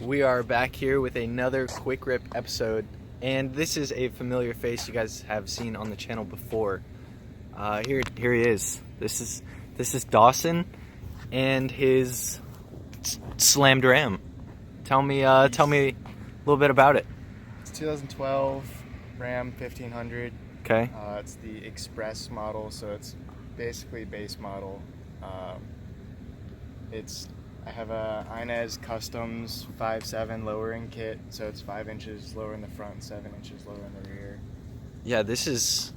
We are back here with another quick rip episode, and this is a familiar face you guys have seen on the channel before. Here he is. This is Dawson and his slammed Ram. Tell me a little bit about it. It's 2012 Ram 1500. Okay. It's the Express model, so it's basically base model. I have a Inez Customs 5.7 lowering kit, so it's 5 inches lower in the front, 7 inches lower in the rear. Yeah, this is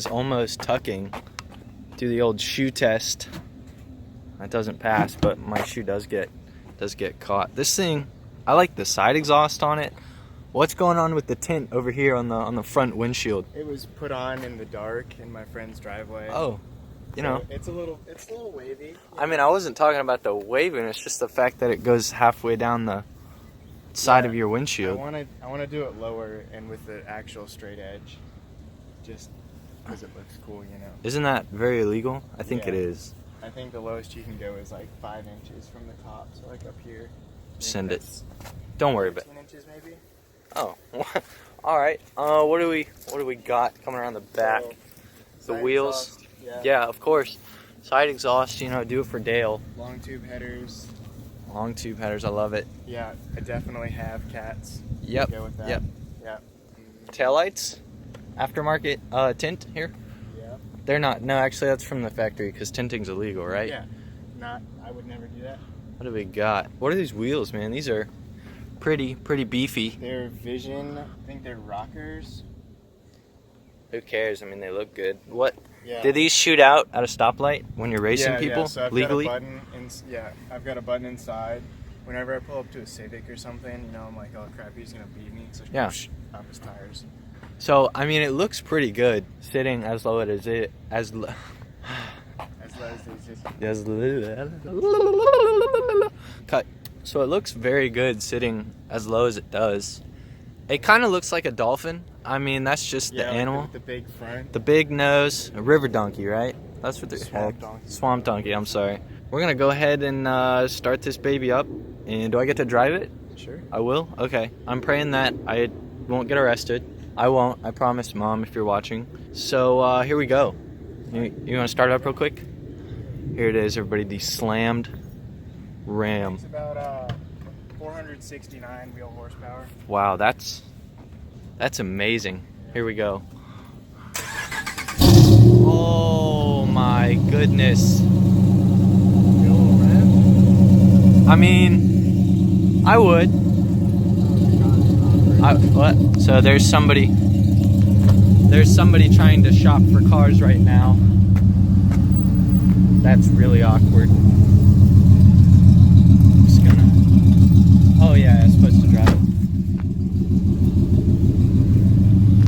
almost tucking. Do the old shoe test. That doesn't pass, but my shoe does get caught. This thing, I like the side exhaust on it. What's going on with the tint over here on the front windshield? It was put on in the dark in my friend's driveway. Oh. You know, it's a little wavy. I mean, I wasn't talking about the waving. It's just the fact that it goes halfway down the side of your windshield. I want to do it lower and with the actual straight edge, just because it looks cool, you know. Isn't that very illegal? I think it is. I think the lowest you can go is like 5 inches from the top, so like up here. Send it. Don't worry about it. 15 inches maybe. Oh, all right. What do we got coming around the back? So, the wheels. Exhaust. Yeah, of course. Side exhaust, you know, do it for Dale. Long tube headers. Long tube headers, I love it. Yeah, I definitely have cats. Yep. Go with that. Yep. Yeah. Taillights, aftermarket tint here. Yeah. They're not. No, actually, that's from the factory because tinting's illegal, right? Yeah. I would never do that. What do we got? What are these wheels, man? These are pretty beefy. They're Vision. I think they're rockers. Who cares? I mean, they look good. What? Yeah. Do these shoot out at a stoplight when you're racing people So I've legally? got a button I've got a button inside. Whenever I pull up to a Civic or something, you know, I'm like, oh crap, he's gonna beat me. So stop his tires. So I mean, it looks pretty good sitting as low as it as. Cut. So it looks very good sitting as low as it does. It kind of looks like a dolphin. I mean, that's just the animal. With the big front. The big nose, a river donkey, right? That's what they're Swamp donkey. Swamp donkey. I'm sorry. We're gonna go ahead and start this baby up. And do I get to drive it? Sure. I will. Okay. I'm praying that I won't get arrested. I won't. I promise, Mom, if you're watching. So here we go. You want to start it up real quick? Here it is, everybody. The slammed Ram. It's about 469 wheel horsepower. Wow, that's amazing. Here we go. Oh my goodness. I mean, I would. What? So there's somebody trying to shop for cars right now. That's really awkward. Just gonna. Oh yeah, I'm supposed to drive it.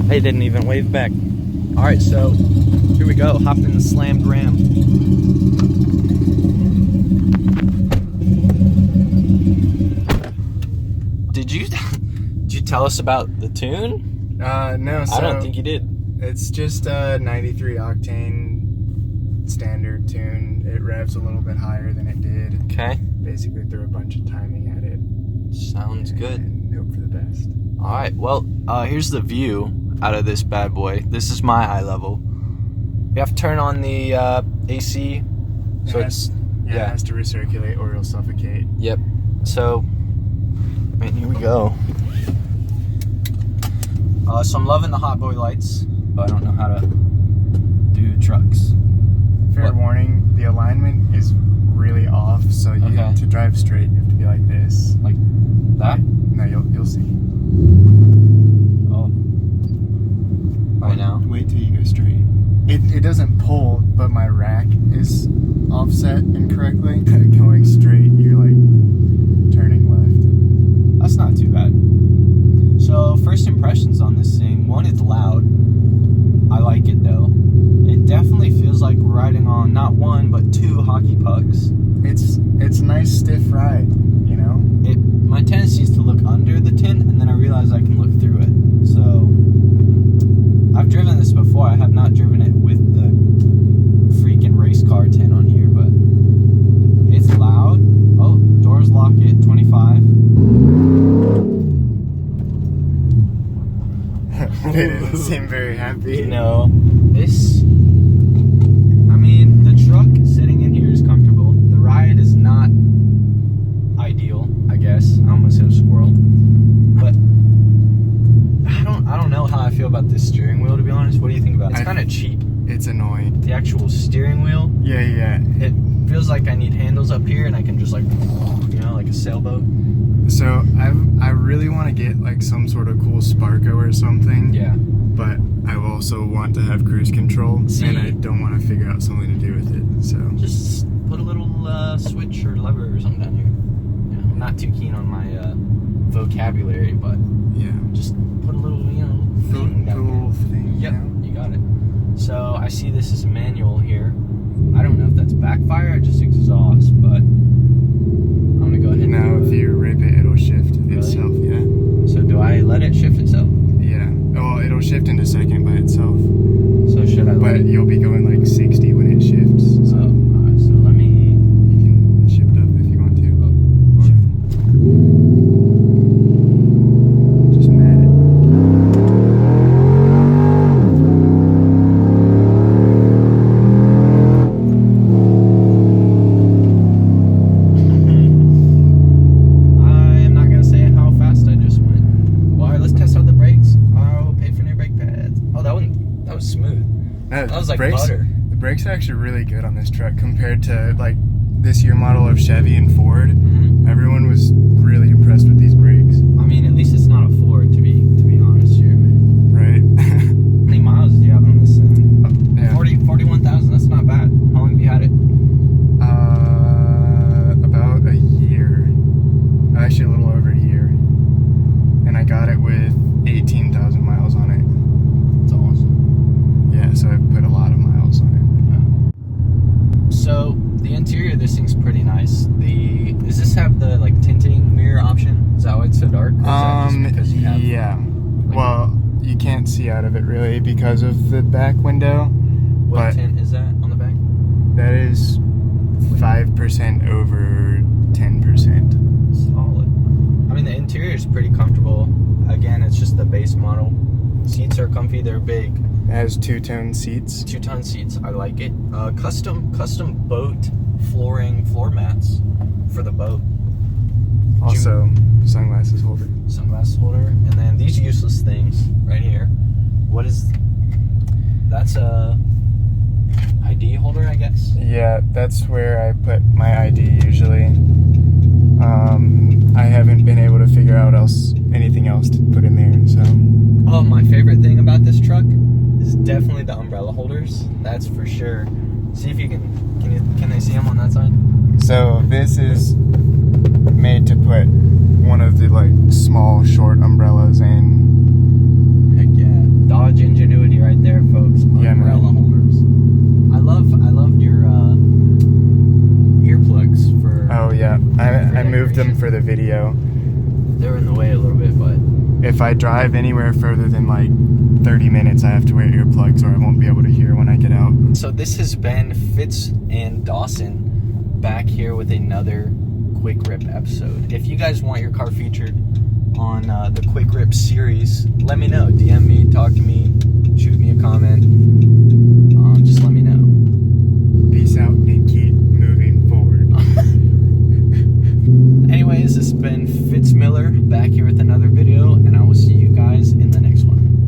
They didn't even wave back. All right, so here we go. Hop in the slammed Ram. Did you tell us about the tune? No. So I don't think you did. It's just a 93 octane standard tune. It revs a little bit higher than it did. Okay. Basically threw a bunch of timing at it. Sounds good. And hope for the best. All right. Well, here's the view out of this bad boy. This is my eye level. You have to turn on the AC. So it has to recirculate or it'll suffocate. Yep. So, I mean, here we go. So I'm loving the hot boy lights, but I don't know how to do trucks. Fair warning, the alignment is really off, so to drive straight, you have to be like this. Like that? No, you'll see. Oh. Right now? Wait till you go straight. It doesn't pull, but my rack is offset incorrectly. Going straight, you're like turning left. That's not too bad. So, first impressions on this thing. One, it's loud. I like it though. It definitely feels like we're riding on not one, but two hockey pucks. It's a nice stiff ride, you know? My tendency is to look under the tint, and then I realize I can look through it. So, I've driven this before. I have not driven it with the freaking race car tint on here, but it's loud. Oh, They didn't seem very happy. No. This, I mean, the truck sitting in here is comfortable. The ride is not ideal, I guess. I almost hit a squirrel. But I don't know how I feel about this steering wheel, to be honest. What do you think about it? It's kind of cheap. It's annoying. The actual steering wheel. Yeah. It feels like I need handles up here and I can just like, like a sailboat. So I really want to get like some sort of cool Sparko or something. Yeah. But I also want to have cruise control. See? And I don't want to figure out something to do with it. So Just put a little switch or lever or something down here. I'm not too keen on my vocabulary, but yeah. just put a little, thing down Cool here. thing. Yep, you got it. So I see this is a manual here. I don't know if that's backfire or just exhaust, but I'm gonna go ahead and Now if you rip it, it'll shift itself, yeah. So do I let it shift itself? Yeah. Oh, it'll shift into second by itself. So should I let But it? you'll be going like 60 when it shifts. So Alright, so let me... you can shift up if you want to. Oh, Or shift. just mat it. I am not gonna say how fast I just went. Well, alright, let's test out the brakes. I'll pay for new brake pads. Oh, that was smooth. That was like butter. The brakes are actually really good on this truck compared to like this year model of Chevy and Ford. Mm-hmm. Everyone was really impressed with these brakes, I mean, at least it's not a Ford, to be honest here, man. right? How many miles do you have on this thing? Yeah. 41,000. That's not bad. How long have you had it? About a year. Actually, a little over a year. And I got it with 18,000 miles on it. That's awesome. Yeah, so I put a lot of miles on Yeah. So the interior of this thing's pretty nice. Does this have the like tinting mirror option? Is that why it's so dark? Or is it. that just because you have? Yeah. like, Well, you can't see out of it really because of the back window. What but tint is that on the back? that is 5% over 10%. Solid. I mean, the interior is pretty comfortable. Again, it's just the base model. Seats are comfy. They're big. It has two-tone seats. Two-ton seats. I like it. Custom boat flooring, floor mats for the boat. Also, sunglasses holder. Sunglasses holder, and then these useless things right here. What is? That's a ID holder, I guess. Yeah, that's where I put my ID usually. I haven't been able to figure out anything else to put in there, so. Oh, my favorite thing about this truck is definitely the umbrella holders. That's for sure. See if you can they see them on that side? So this is made to put one of the like small short umbrellas in. Heck yeah. Dodge ingenuity right there, folks. Yeah, man. Umbrella holders. I loved your earplugs for. Oh yeah, I moved them for the video. They were in the way a little bit, but If I drive anywhere further than like 30 minutes, I have to wear earplugs or I won't be able to hear when I get out. So this has been Fitz and Dawson back here with another Quick Rip episode. If you guys want your car featured on the Quick Rip series, let me know. DM me, talk to me, shoot me a comment. Just let me know. Peace out and keep moving forward. Anyways, this has been Fitz Miller back here with another video.